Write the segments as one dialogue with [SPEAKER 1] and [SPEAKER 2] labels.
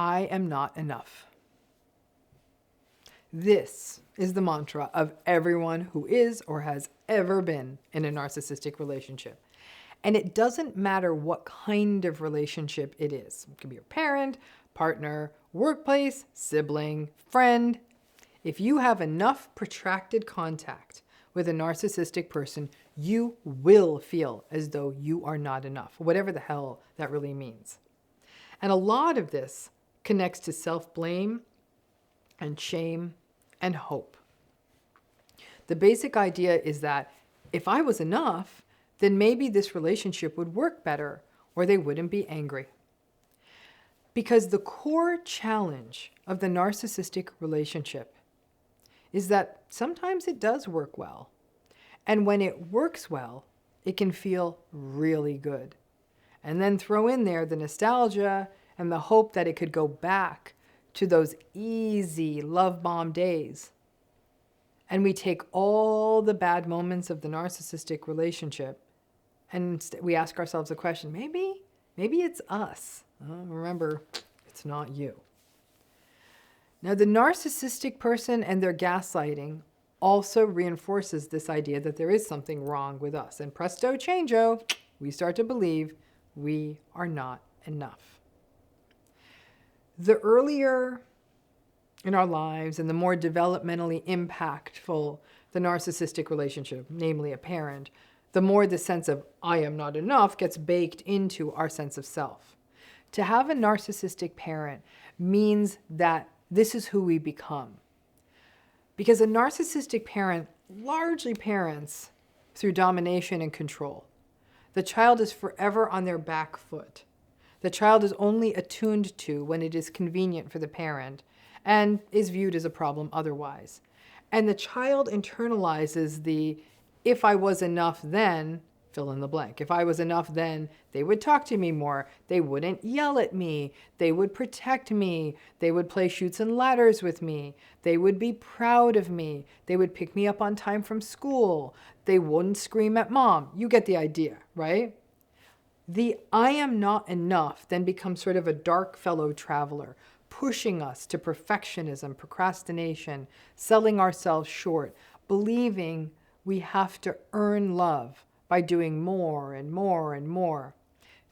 [SPEAKER 1] I am not enough. This is the mantra of everyone who is or has ever been in a narcissistic relationship. And it doesn't matter what kind of relationship it is. It could be your parent, partner, workplace, sibling, friend. If you have enough protracted contact with a narcissistic person, you will feel as though you are not enough, whatever the hell that really means. And a lot of this connects to self-blame and shame and hope. The basic idea is that if I was enough, then maybe this relationship would work better, or they wouldn't be angry. Because the core challenge of the narcissistic relationship is that sometimes it does work well. And when it works well, it can feel really good. And then throw in there the nostalgia and the hope that it could go back to those easy love bomb days. And we take all the bad moments of the narcissistic relationship and we ask ourselves the question, maybe it's us. Remember, it's not you. Now, the narcissistic person and their gaslighting also reinforces this idea that there is something wrong with us. And presto changeo, we start to believe we are not enough. The earlier in our lives and the more developmentally impactful the narcissistic relationship, namely a parent, the more the sense of I am not enough gets baked into our sense of self. To have a narcissistic parent means that this is who we become. Because a narcissistic parent largely parents through domination and control. The child is forever on their back foot. The child is only attuned to when it is convenient for the parent and is viewed as a problem otherwise. And the child internalizes the, if I was enough then, fill in the blank. If I was enough then, they would talk to me more. They wouldn't yell at me. They would protect me. They would play chutes and ladders with me. They would be proud of me. They would pick me up on time from school. They wouldn't scream at mom. You get the idea, right? The I am not enough then becomes sort of a dark fellow traveler, pushing us to perfectionism, procrastination, selling ourselves short, believing we have to earn love by doing more and more and more,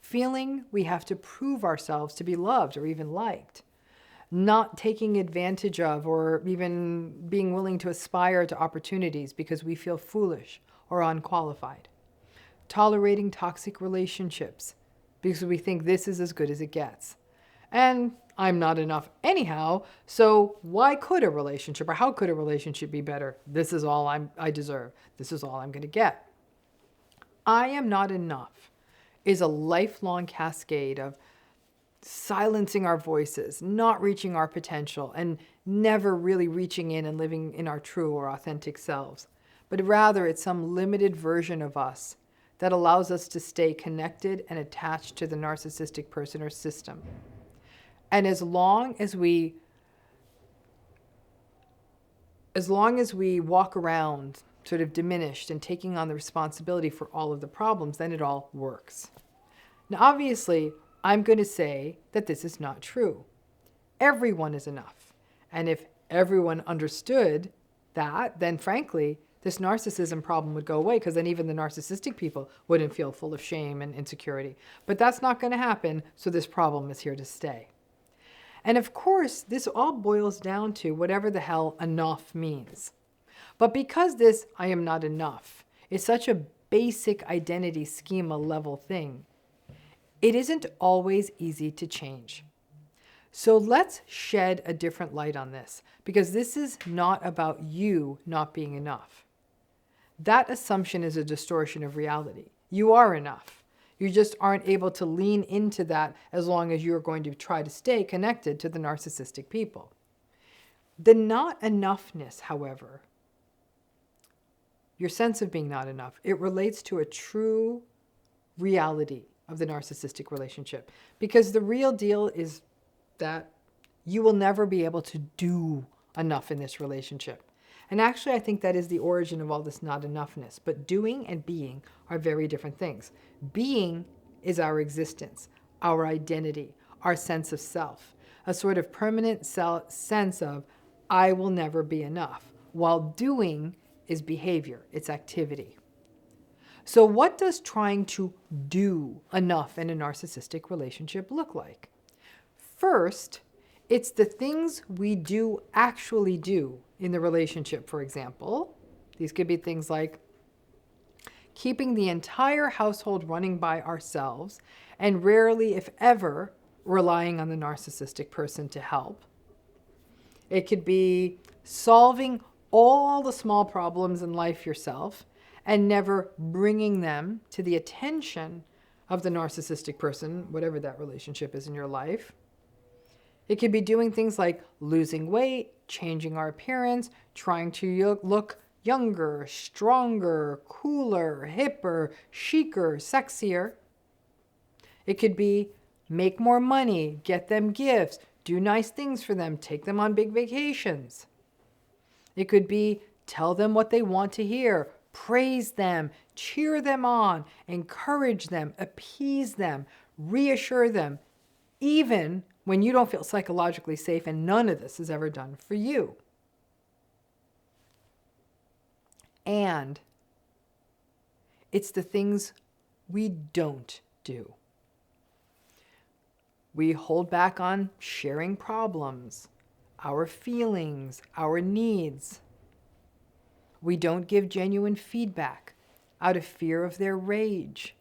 [SPEAKER 1] feeling we have to prove ourselves to be loved or even liked, not taking advantage of or even being willing to aspire to opportunities because we feel foolish or unqualified, tolerating toxic relationships because we think this is as good as it gets. And I'm not enough anyhow, so why could a relationship or how could a relationship be better? This is all I deserve. This is all I'm going to get. I am not enough is a lifelong cascade of silencing our voices, not reaching our potential, and never really reaching in and living in our true or authentic selves. But rather, it's some limited version of us that allows us to stay connected and attached to the narcissistic person or system. And as long as we walk around sort of diminished and taking on the responsibility for all of the problems, then it all works. Now, obviously, I'm going to say that this is not true. Everyone is enough. And if everyone understood that, then frankly, this narcissism problem would go away, because then even the narcissistic people wouldn't feel full of shame and insecurity. But that's not going to happen, so this problem is here to stay. And of course, this all boils down to whatever the hell enough means. But because this I am not enough is such a basic identity schema level thing, it isn't always easy to change. So let's shed a different light on this, because this is not about you not being enough. That assumption is a distortion of reality. You are enough. You just aren't able to lean into that as long as you're going to try to stay connected to the narcissistic people. The not enoughness, however, your sense of being not enough, it relates to a true reality of the narcissistic relationship. Because the real deal is that you will never be able to do enough in this relationship. And actually, I think that is the origin of all this not enoughness. But doing and being are very different things. Being is our existence, our identity, our sense of self. a sort of permanent sense of, I will never be enough, while doing is behavior, it's activity. So what does trying to do enough in a narcissistic relationship look like? First, it's the things we do actually do in the relationship, for example. These could be things like keeping the entire household running by ourselves and rarely, if ever, relying on the narcissistic person to help. It could be solving all the small problems in life yourself and never bringing them to the attention of the narcissistic person, whatever that relationship is in your life. It could be doing things like losing weight, changing our appearance, trying to look younger, stronger, cooler, hipper, chicer, sexier. It could be make more money, get them gifts, do nice things for them, take them on big vacations. It could be tell them what they want to hear, praise them, cheer them on, encourage them, appease them, reassure them, even when you don't feel psychologically safe and none of this is ever done for you. And it's the things we don't do. We hold back on sharing problems, our feelings, our needs. We don't give genuine feedback out of fear of their rage.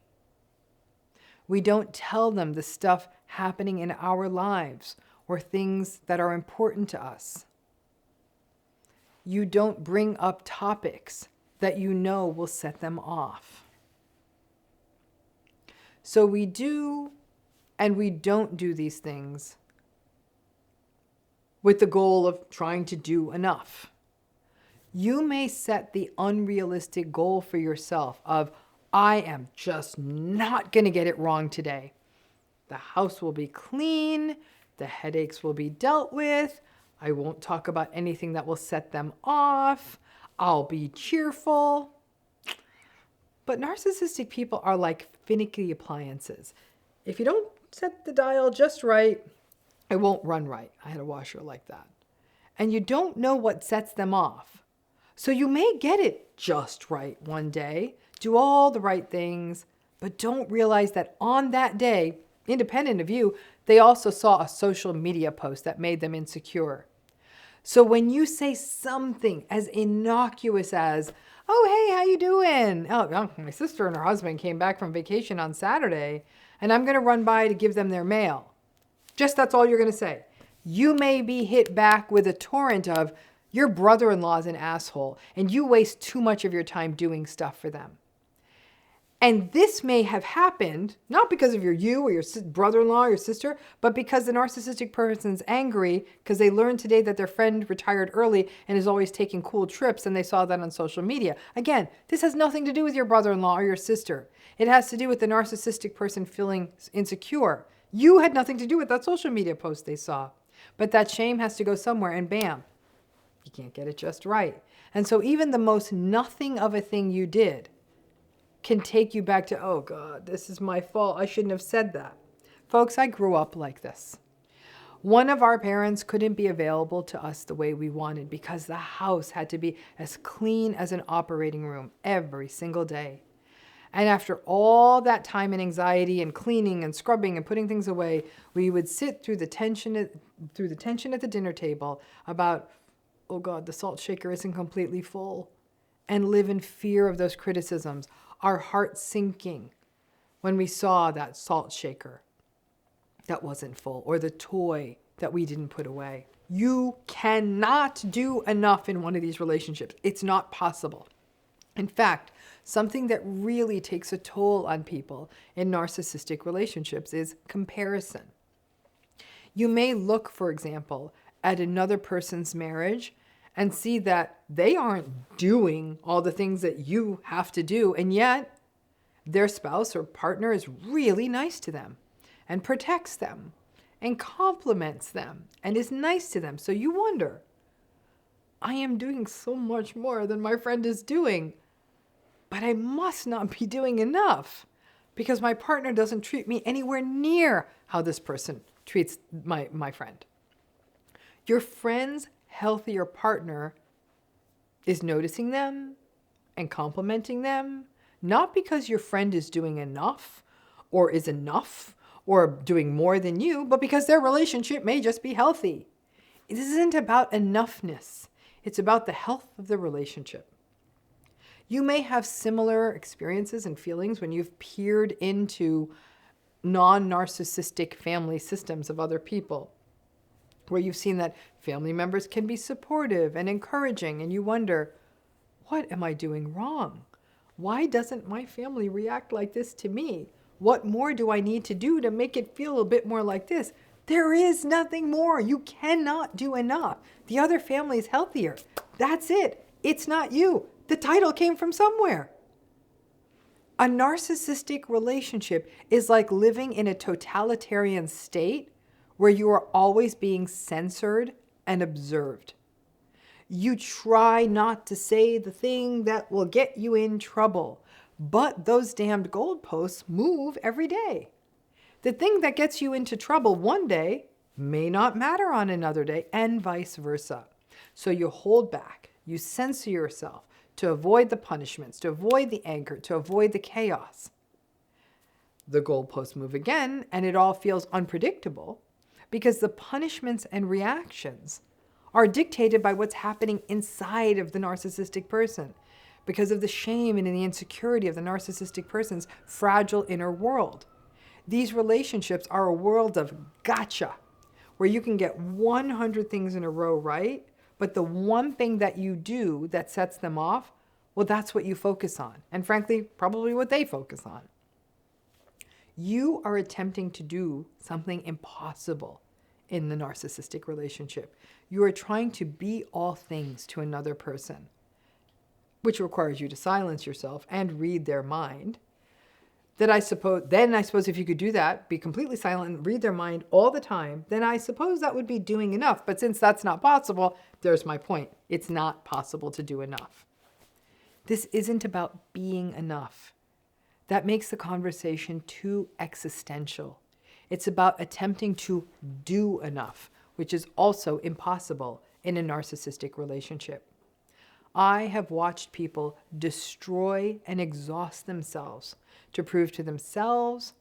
[SPEAKER 1] We don't tell them the stuff happening in our lives or things that are important to us. You don't bring up topics that you know will set them off. So we do and we don't do these things with the goal of trying to do enough. You may set the unrealistic goal for yourself of, I am just not going to get it wrong today. The house will be clean. The headaches will be dealt with. I won't talk about anything that will set them off. I'll be cheerful. But narcissistic people are like finicky appliances. If you don't set the dial just right, it won't run right. I had a washer like that. And you don't know what sets them off. So you may get it just right one day, do all the right things, but don't realize that on that day, independent of you, they also saw a social media post that made them insecure. So when you say something as innocuous as, oh, hey, how you doing? Oh, my sister and her husband came back from vacation on Saturday, and I'm going to run by to give them their mail. Just that's all you're going to say. You may be hit back with a torrent of, your brother-in-law is an asshole, and you waste too much of your time doing stuff for them. And this may have happened, not because of you or your brother-in-law or your sister, but because the narcissistic person's angry because they learned today that their friend retired early and is always taking cool trips, and they saw that on social media. Again, this has nothing to do with your brother-in-law or your sister. It has to do with the narcissistic person feeling insecure. You had nothing to do with that social media post they saw. But that shame has to go somewhere, and bam, you can't get it just right. And so even the most nothing of a thing you did can take you back to, oh God, this is my fault. I shouldn't have said that. Folks, I grew up like this. One of our parents couldn't be available to us the way we wanted because the house had to be as clean as an operating room every single day. And after all that time and anxiety and cleaning and scrubbing and putting things away, we would sit through the tension at the dinner table about, oh God, the salt shaker isn't completely full, and live in fear of those criticisms, our heart sinking when we saw that salt shaker that wasn't full or the toy that we didn't put away. You cannot do enough in one of these relationships. It's not possible. In fact, something that really takes a toll on people in narcissistic relationships is comparison. You may look, for example, at another person's marriage and see that they aren't doing all the things that you have to do, and yet their spouse or partner is really nice to them and protects them and compliments them and is nice to them. So you wonder, I am doing so much more than my friend is doing, but I must not be doing enough because my partner doesn't treat me anywhere near how this person treats my friend. Your friend's healthier partner is noticing them and complimenting them, not because your friend is doing enough or is enough or doing more than you, but because their relationship may just be healthy. It isn't about enoughness. It's about the health of the relationship. You may have similar experiences and feelings when you've peered into non-narcissistic family systems of other people, where you've seen that family members can be supportive and encouraging, and you wonder, what am I doing wrong? Why doesn't my family react like this to me? What more do I need to do to make it feel a bit more like this? There is nothing more. You cannot do enough. The other family is healthier. That's it. It's not you. The title came from somewhere. A narcissistic relationship is like living in a totalitarian state where you are always being censored and observed. You try not to say the thing that will get you in trouble, but those damned goalposts move every day. The thing that gets you into trouble one day may not matter on another day, and vice versa. So you hold back, you censor yourself to avoid the punishments, to avoid the anger, to avoid the chaos. The goalposts move again, and it all feels unpredictable because the punishments and reactions are dictated by what's happening inside of the narcissistic person, because of the shame and the insecurity of the narcissistic person's fragile inner world. These relationships are a world of gotcha, where you can get 100 things in a row right, but the one thing that you do that sets them off, well, that's what you focus on. And frankly, probably what they focus on. You are attempting to do something impossible in the narcissistic relationship. You are trying to be all things to another person, which requires you to silence yourself and read their mind. Then I suppose if you could do that, be completely silent and read their mind all the time, then I suppose that would be doing enough. But since that's not possible, there's my point. It's not possible to do enough. This isn't about being enough. That makes the conversation too existential. It's about attempting to do enough, which is also impossible in a narcissistic relationship. I have watched people destroy and exhaust themselves to prove to themselves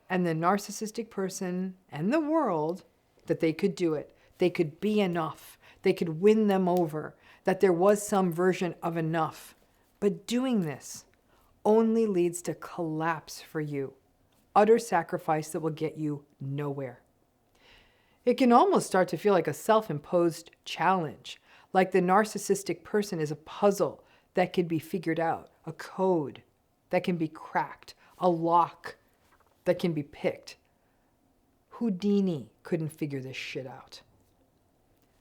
[SPEAKER 1] and the narcissistic person and the world that they could do it. They could be enough. They could win them over, that there was some version of enough. But doing this only leads to collapse for you, utter sacrifice that will get you nowhere. It can almost start to feel like a self-imposed challenge, like the narcissistic person is a puzzle that can be figured out, a code that can be cracked, a lock that can be picked. Houdini couldn't figure this shit out.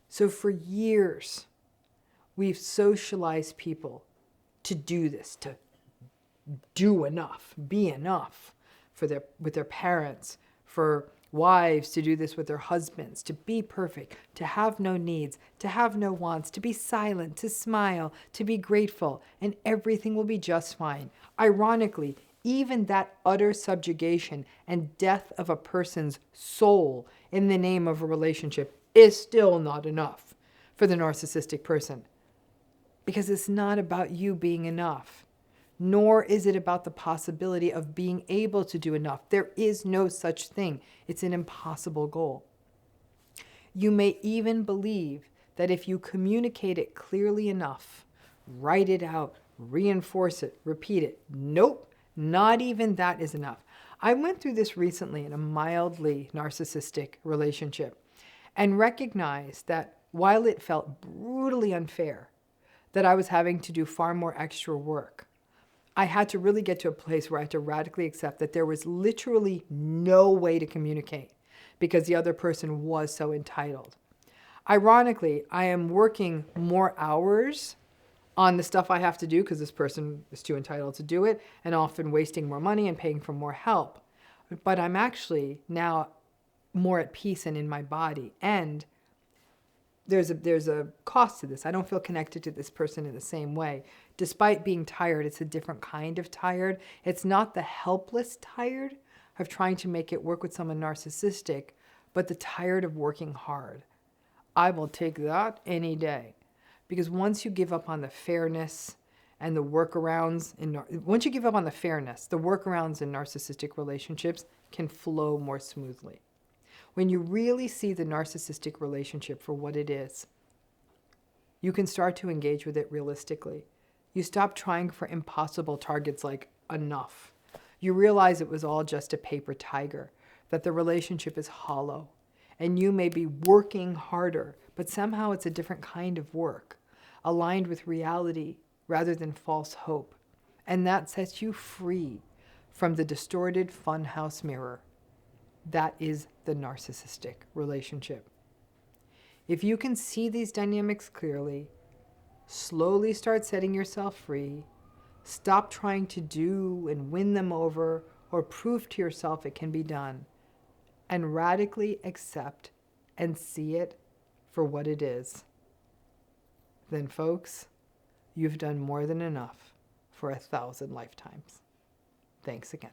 [SPEAKER 1] So for years, we've socialized people to do this, to do enough, be enough with their parents, for wives to do this with their husbands, to be perfect, to have no needs, to have no wants, to be silent, to smile, to be grateful, and everything will be just fine. Ironically, even that utter subjugation and death of a person's soul in the name of a relationship is still not enough for the narcissistic person. Because it's not about you being enough, nor is it about the possibility of being able to do enough. There is no such thing. It's an impossible goal. You may even believe that if you communicate it clearly enough, write it out, reinforce it, repeat it. Nope, not even that is enough. I went through this recently in a mildly narcissistic relationship and recognized that while it felt brutally unfair, that I was having to do far more extra work, I had to really get to a place where I had to radically accept that there was literally no way to communicate because the other person was so entitled. Ironically, I am working more hours on the stuff I have to do because this person is too entitled to do it, and often wasting more money and paying for more help. But I'm actually now more at peace and in my body. And there's a cost to this. I don't feel connected to this person in the same way. Despite being tired, it's a different kind of tired. It's not the helpless tired of trying to make it work with someone narcissistic, but the tired of working hard. I will take that any day. Because once you give up on the fairness and the workarounds, once you give up on the fairness, the workarounds in narcissistic relationships can flow more smoothly. When you really see the narcissistic relationship for what it is, you can start to engage with it realistically. You stop trying for impossible targets like enough. You realize it was all just a paper tiger, that the relationship is hollow, and you may be working harder, but somehow it's a different kind of work, aligned with reality rather than false hope. And that sets you free from the distorted funhouse mirror. That is the narcissistic relationship. If you can see these dynamics clearly, slowly start setting yourself free, stop trying to do and win them over or prove to yourself it can be done, and radically accept and see it for what it is, then folks, you've done more than enough for 1,000 lifetimes. Thanks again.